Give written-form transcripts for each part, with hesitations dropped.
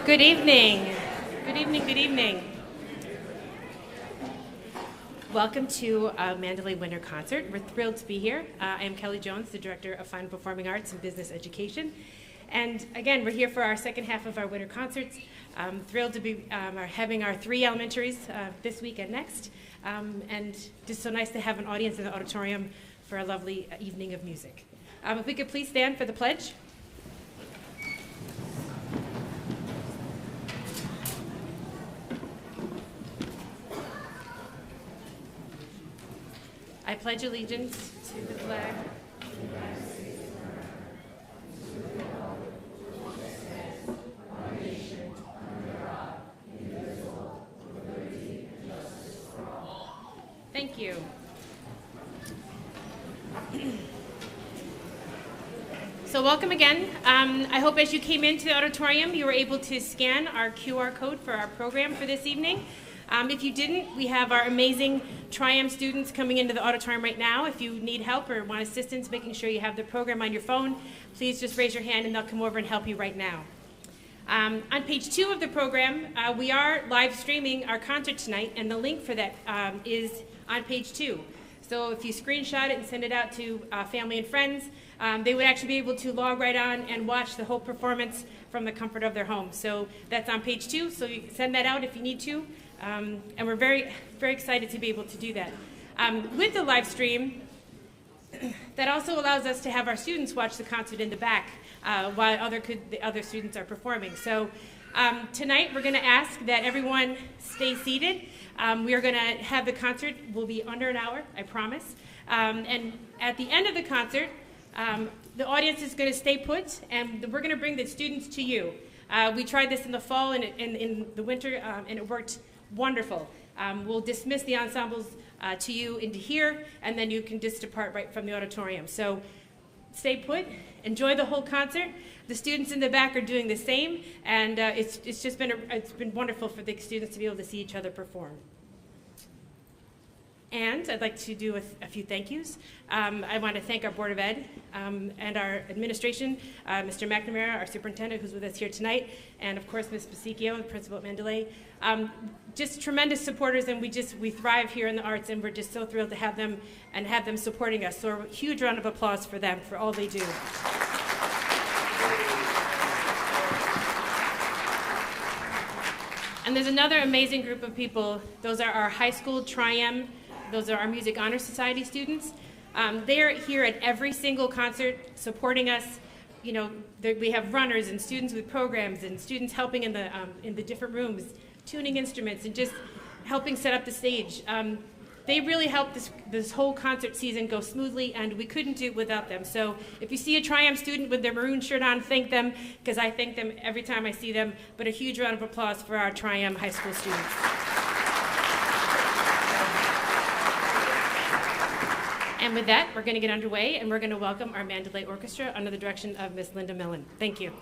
Good evening. Good evening, good evening. Welcome to Mandalay Winter Concert. We're thrilled to be here. I am Kelly Jones, the Director of Fine Performing Arts and Business Education. And again, we're here for our second half of our winter concerts. I'm thrilled to be having our 3 elementaries this week and next. And just so nice to have an audience in the auditorium for a lovely evening of music. If we could please stand for the pledge. I pledge allegiance to the flag of the United States of America, to the republic which stands one nation under God, indivisible, with liberty and justice for all. Thank you. So welcome again. I hope as you came into the auditorium, you were able to scan our QR code for our program for this evening. If you didn't, we have our amazing Tri-M students coming into the auditorium right now. If you need help or want assistance making sure you have the program on your phone, please just raise your hand and they'll come over and help you right now. On page 2 of the program, we are live streaming our concert tonight, and the link for that is on page 2. So if you screenshot it and send it out to family and friends, they would actually be able to log right on and watch the whole performance from the comfort of their home. So that's on page 2, so you can send that out if you need to. And we're very, very excited to be able to do that. With the live stream, that also allows us to have our students watch the concert in the back while the other students are performing. So tonight we're going to ask that everyone stay seated. We are going to have the concert, will be under an hour, I promise. And at the end of the concert, the audience is going to stay put, and we're going to bring the students to you. We tried this in the fall and in the winter, and it worked wonderful. We'll dismiss the ensembles to you into here, and then you can just depart right from the auditorium. So stay put, enjoy the whole concert. The students in the back are doing the same, and it's been wonderful for the students to be able to see each other perform. And I'd like to do a few thank yous. I want to thank our Board of Ed and our administration, Mr. McNamara, our superintendent, who's with us here tonight, and of course Ms. Pasicchio, the principal at Mandalay. Just tremendous supporters, and we thrive here in the arts, and we're just so thrilled to have them and have them supporting us. So a huge round of applause for them for all they do. And there's another amazing group of people. Those are our high school Tri-M. Those are our Music Honor Society students. They are here at every single concert supporting us. You know, we have runners and students with programs and students helping in the different rooms, tuning instruments and just helping set up the stage. They really helped this whole concert season go smoothly, and we couldn't do it without them. So if you see a Tri-M student with their maroon shirt on, thank them, because I thank them every time I see them. But a huge round of applause for our Tri-M high school students. And with that, we're going to get underway, and we're going to welcome our Mandalay Orchestra under the direction of Miss Linda Millen. Thank you.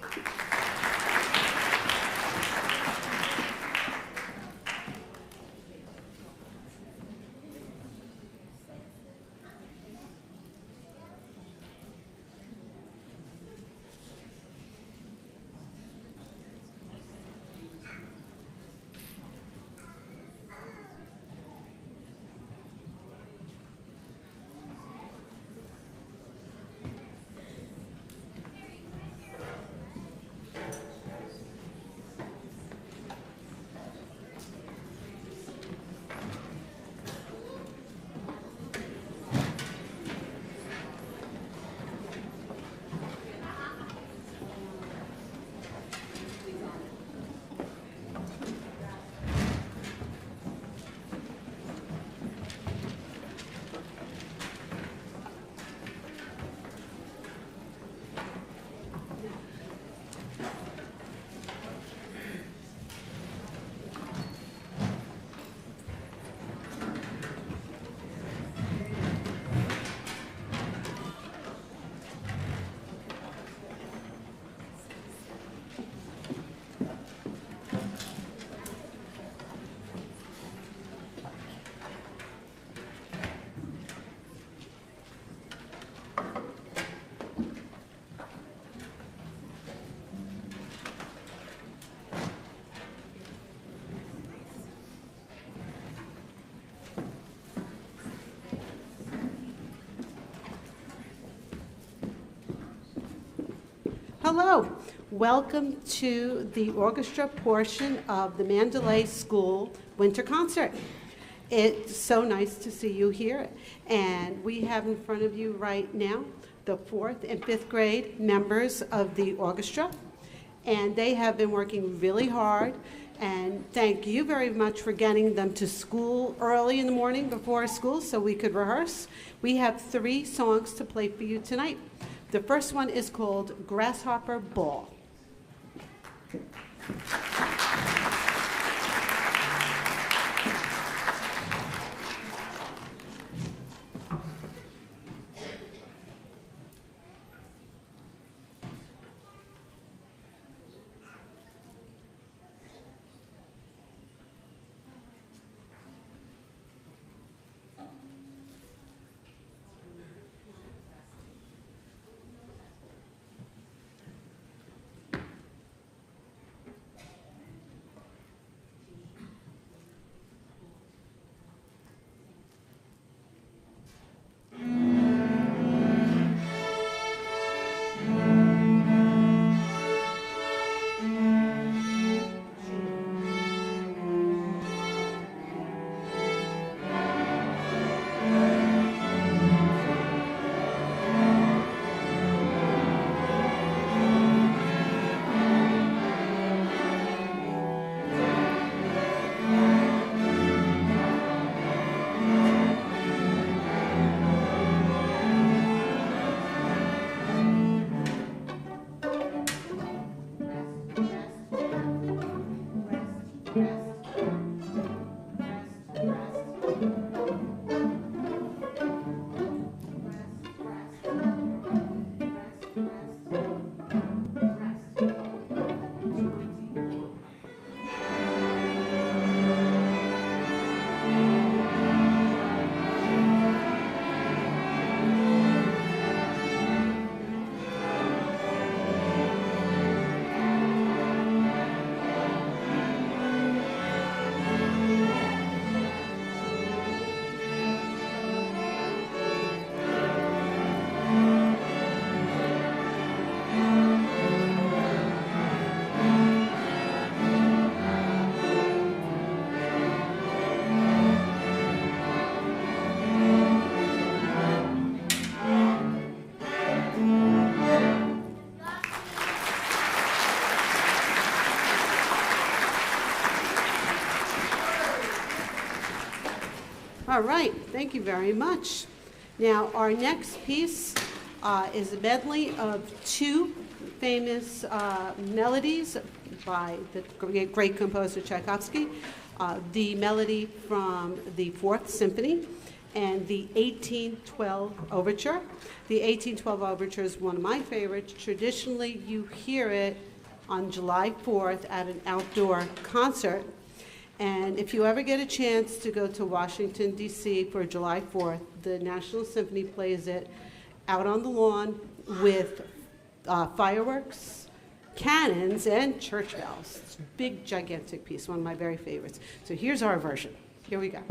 Hello, welcome to the orchestra portion of the Mandalay School Winter Concert. It's so nice to see you here, and we have in front of you right now the 4th and 5th grade members of the orchestra, and they have been working really hard, and thank you very much for getting them to school early in the morning before school so we could rehearse. We have 3 songs to play for you tonight. The first one is called Grasshopper Ball. All right, thank you very much. Now, our next piece is a medley of 2 famous melodies by the great composer Tchaikovsky, the melody from the 4th Symphony and the 1812 Overture. The 1812 Overture is one of my favorites. Traditionally, you hear it on July 4th at an outdoor concert. And if you ever get a chance to go to Washington, D.C. for July 4th, the National Symphony plays it out on the lawn with fireworks, cannons, and church bells. It's a big, gigantic piece, one of my very favorites. So here's our version. Here we go.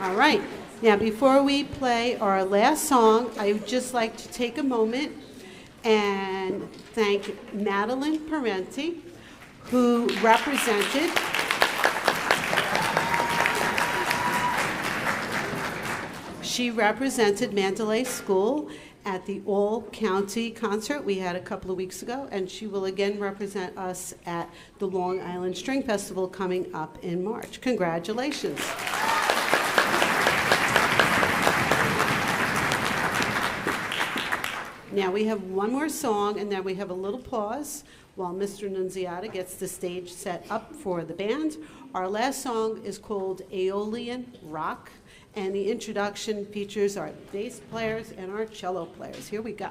All right. Now, before we play our last song, I would just like to take a moment and thank Madeline Parenti, who represented Mandalay School at the all-county concert we had a couple of weeks ago, and she will again represent us at the Long Island String Festival coming up in March. Congratulations. Now we have one more song, and then we have a little pause while Mr. Nunziata gets the stage set up for the band. Our last song is called Aeolian Rock, and the introduction features our bass players and our cello players. Here we go.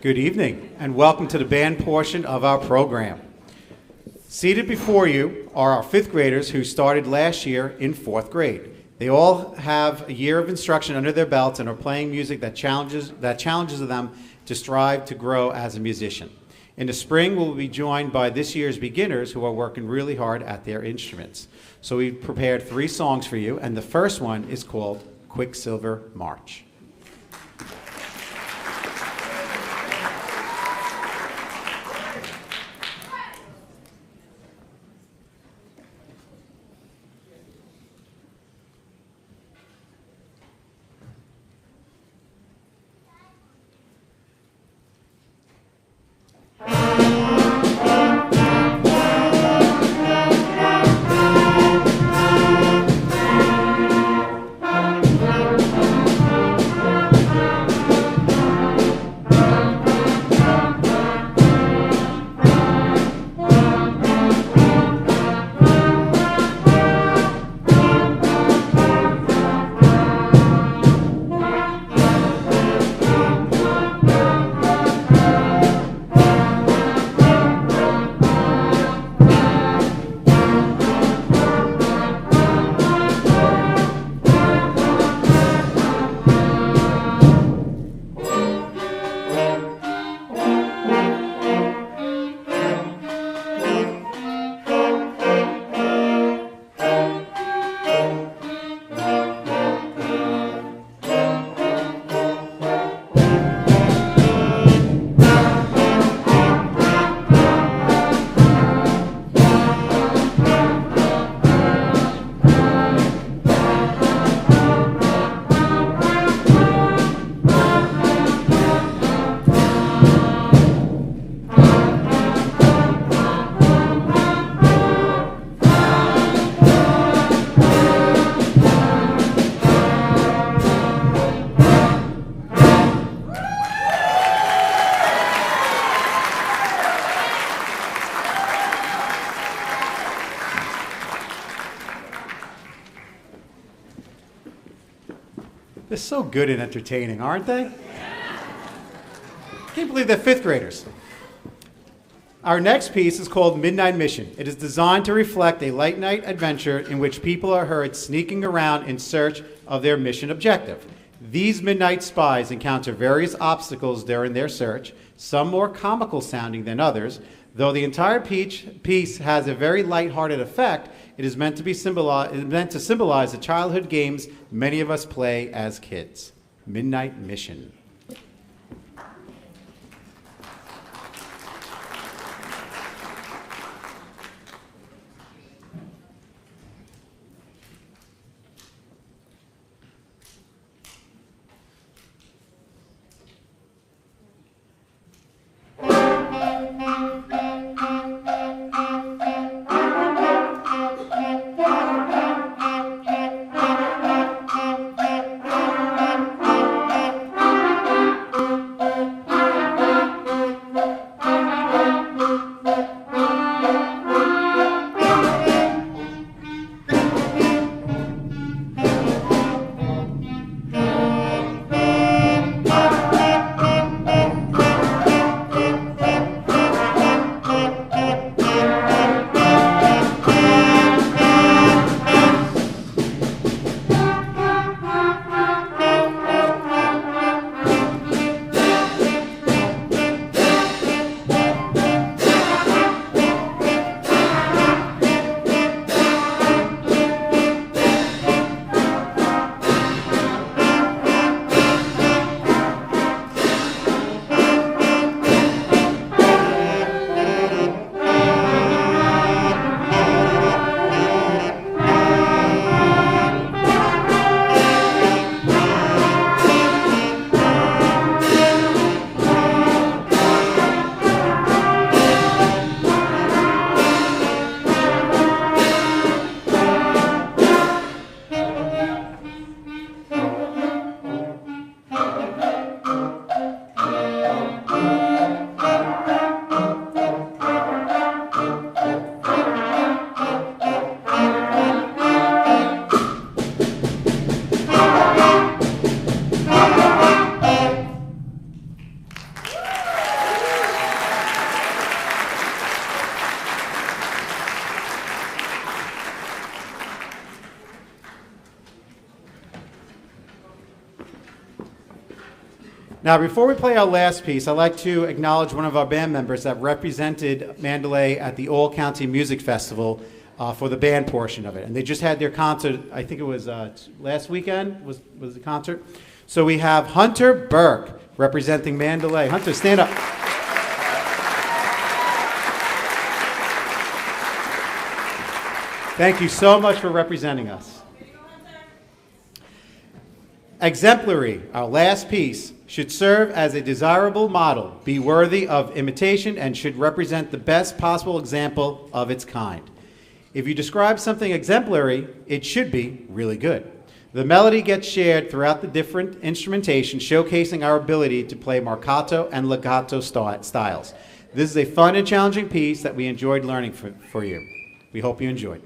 Good evening, and welcome to the band portion of our program. Seated before you are our fifth graders who started last year in fourth grade. They all have a year of instruction under their belts and are playing music that challenges them to strive to grow as a musician. In the spring, we'll be joined by this year's beginners who are working really hard at their instruments. So we've prepared 3 songs for you, and the first one is called Quicksilver March. They're so good and entertaining, aren't they? Can't believe they're fifth graders. Our next piece is called Midnight Mission. It is designed to reflect a late night adventure in which people are heard sneaking around in search of their mission objective. These midnight spies encounter various obstacles during their search, some more comical sounding than others. Though the entire piece has a very lighthearted effect, it is meant to symbolize the childhood games many of us play as kids. Midnight Mission. Now, before we play our last piece, I'd like to acknowledge one of our band members that represented Mandalay at the All-County Music Festival for the band portion of it. And they just had their concert, I think it was last weekend was the concert. So we have Hunter Burke representing Mandalay. Hunter, stand up. Thank you so much for representing us. Exemplary, our last piece, should serve as a desirable model, be worthy of imitation, and should represent the best possible example of its kind. If you describe something exemplary, it should be really good. The melody gets shared throughout the different instrumentation, showcasing our ability to play marcato and legato styles. This is a fun and challenging piece that we enjoyed learning for you. We hope you enjoyed.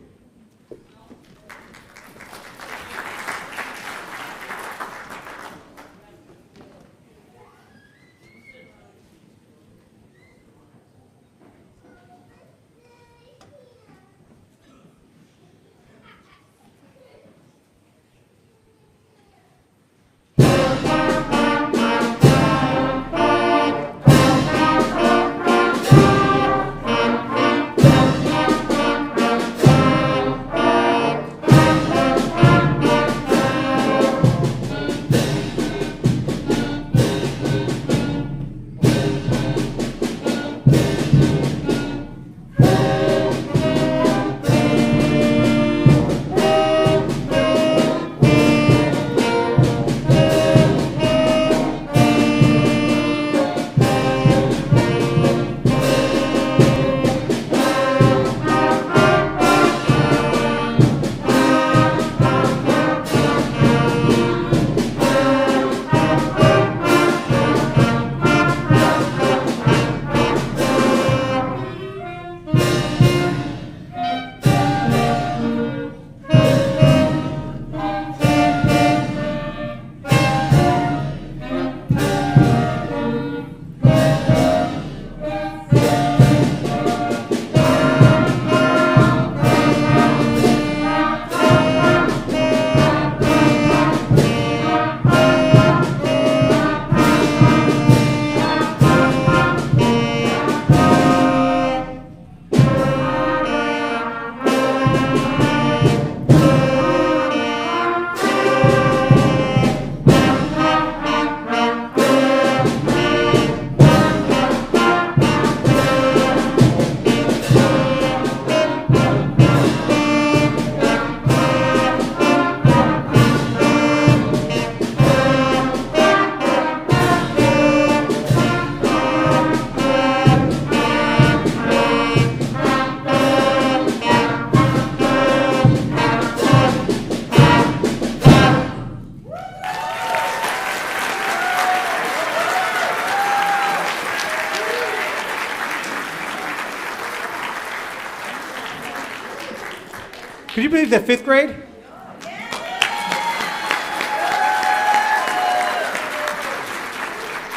Could you believe that fifth grade?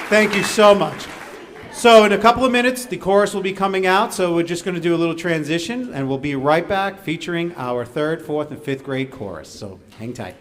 Thank you so much. So in a couple of minutes, the chorus will be coming out, so we're just going to do a little transition, and we'll be right back featuring our third, fourth, and fifth grade chorus. So hang tight.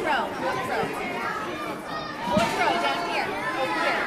row. Fourth row. Fourth row down here. Over here.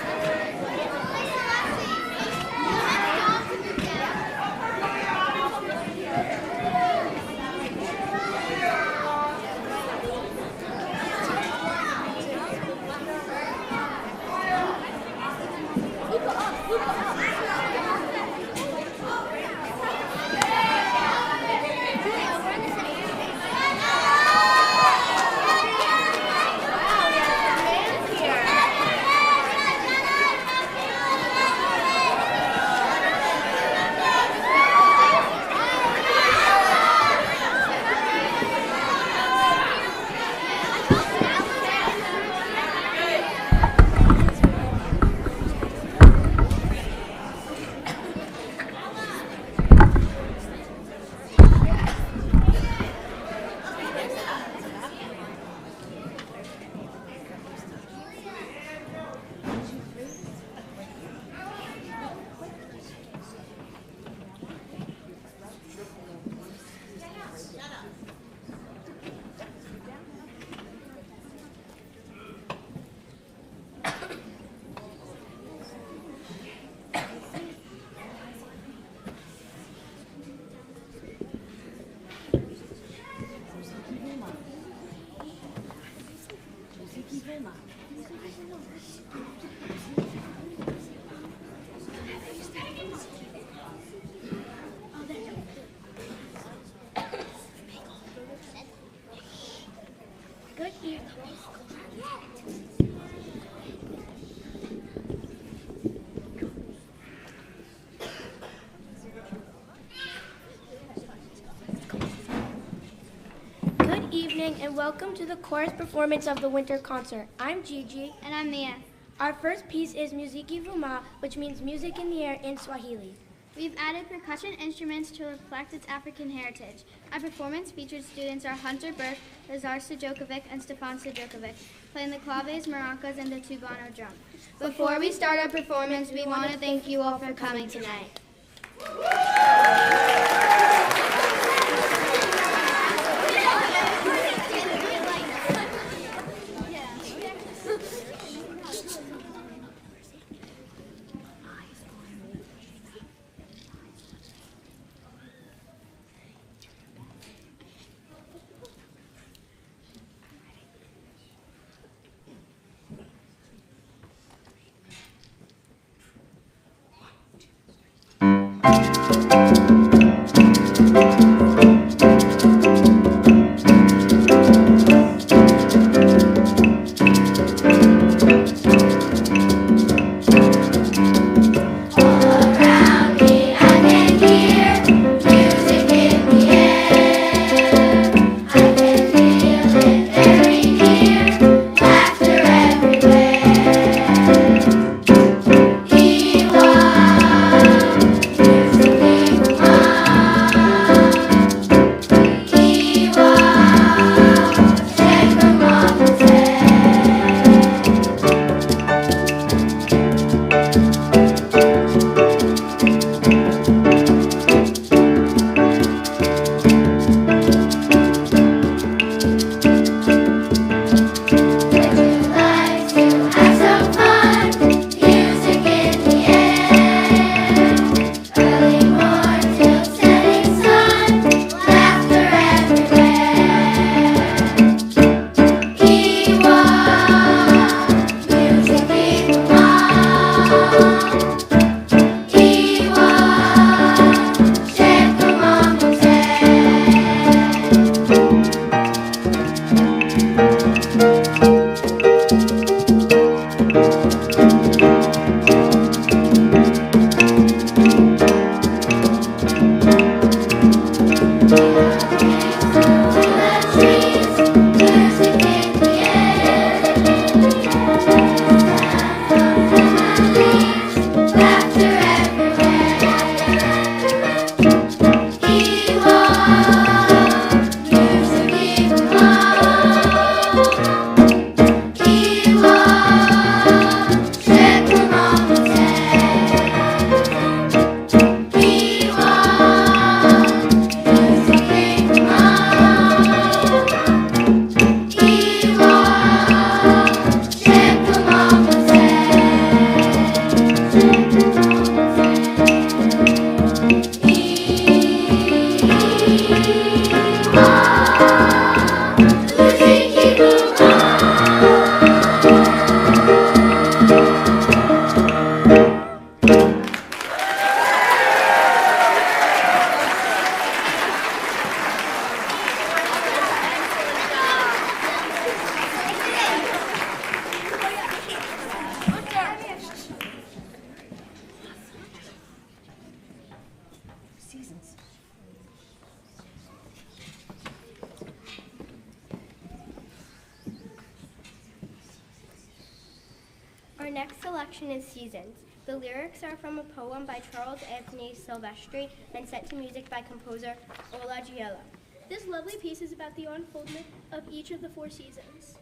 Good evening and welcome to the chorus performance of the winter concert. I'm Gigi. And I'm Mia. Our first piece is Muziki Vuma, which means music in the air in Swahili. We've added percussion instruments to reflect its African heritage. Our performance featured students are Hunter Burke, Lazar Stojokovic, and Stefan Stojokovic, playing the claves, maracas, and the tubano drum. Before we start our performance, we want to thank you all for coming tonight. Our next selection is Seasons. The lyrics are from a poem by Charles Anthony Silvestri and set to music by composer Ola Giello. This lovely piece is about the unfoldment of each of the 4 seasons.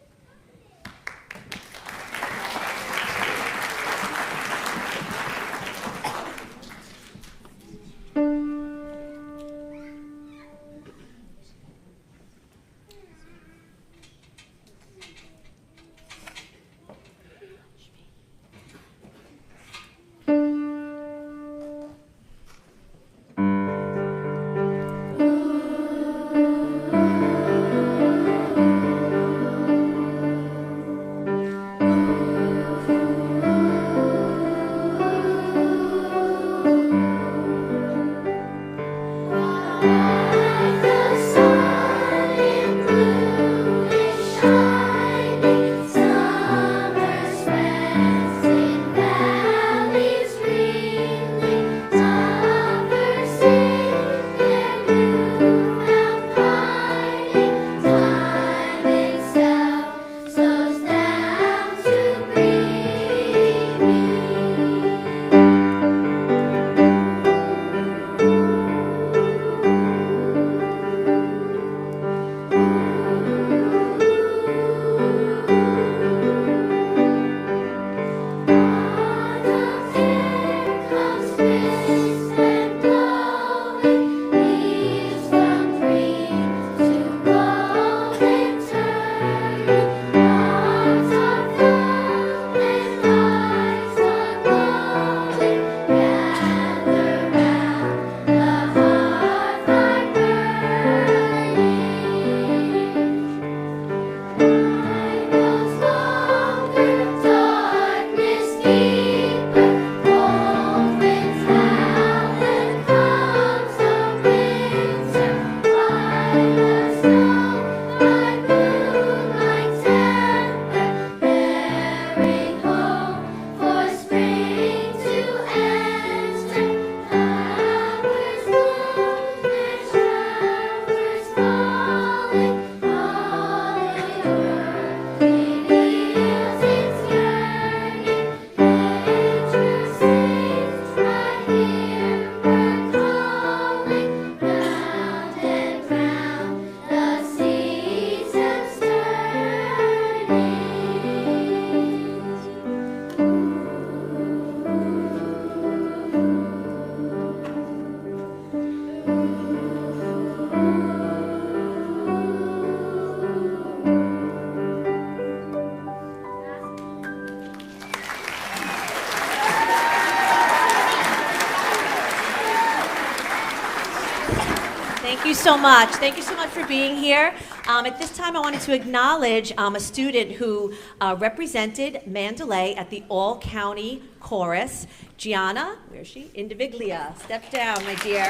Thank you so much. Thank you so much for being here. At this time, I wanted to acknowledge a student who represented Mandalay at the All-County Chorus. Gianna, where is she? Indiviglia. Step down, my dear.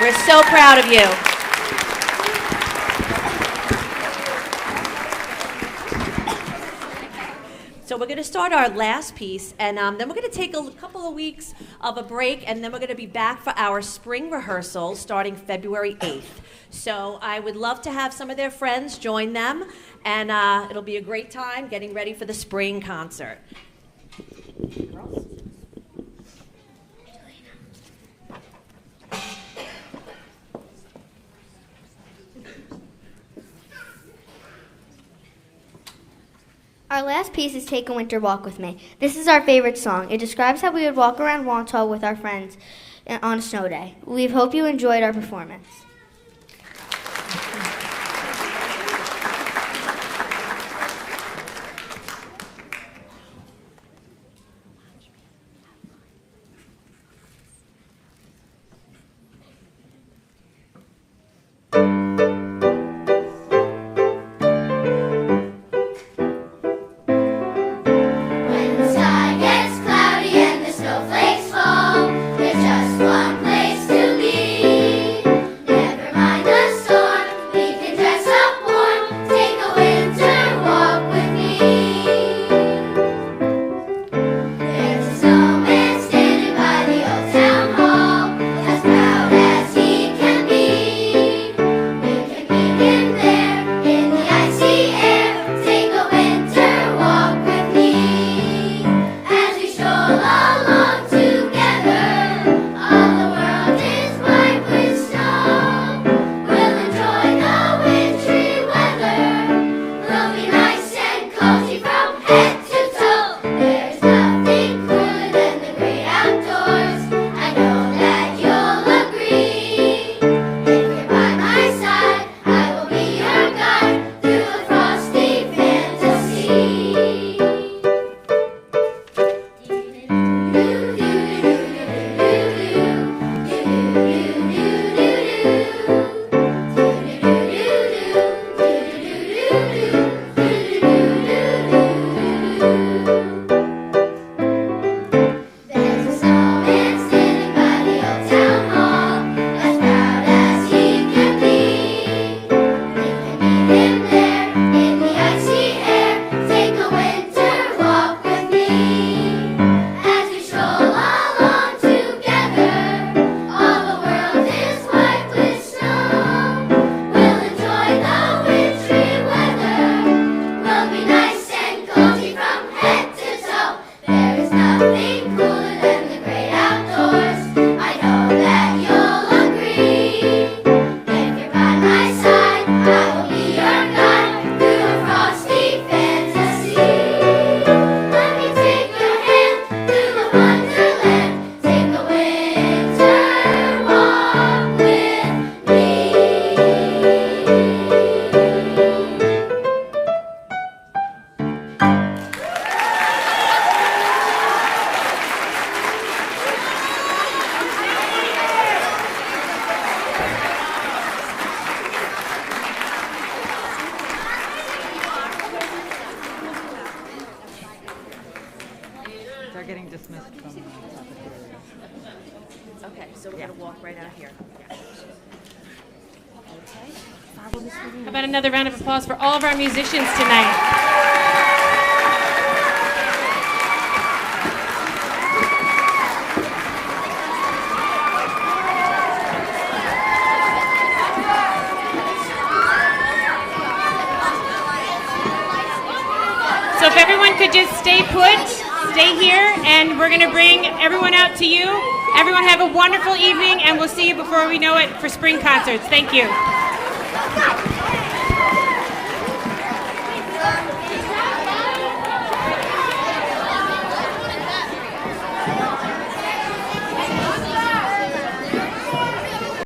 We're so proud of you. So we're going to start our last piece, and then we're going to take a couple of weeks of a break, and then we're going to be back for our spring rehearsal starting February 8th. So I would love to have some of their friends join them, and it'll be a great time getting ready for the spring concert. Girls? Our last piece is Take a Winter Walk with Me. This is our favorite song. It describes how we would walk around Wantagh with our friends on a snow day. We hope you enjoyed our performance. There's just one place to be. They're getting dismissed from. Okay, so we're going to walk right out here. How about another round of applause for all of our musicians tonight? So if everyone could just stay put, stay here, and we're going to bring everyone out to you. Everyone have a wonderful evening, and we'll see you before we know it for spring concerts. Thank you.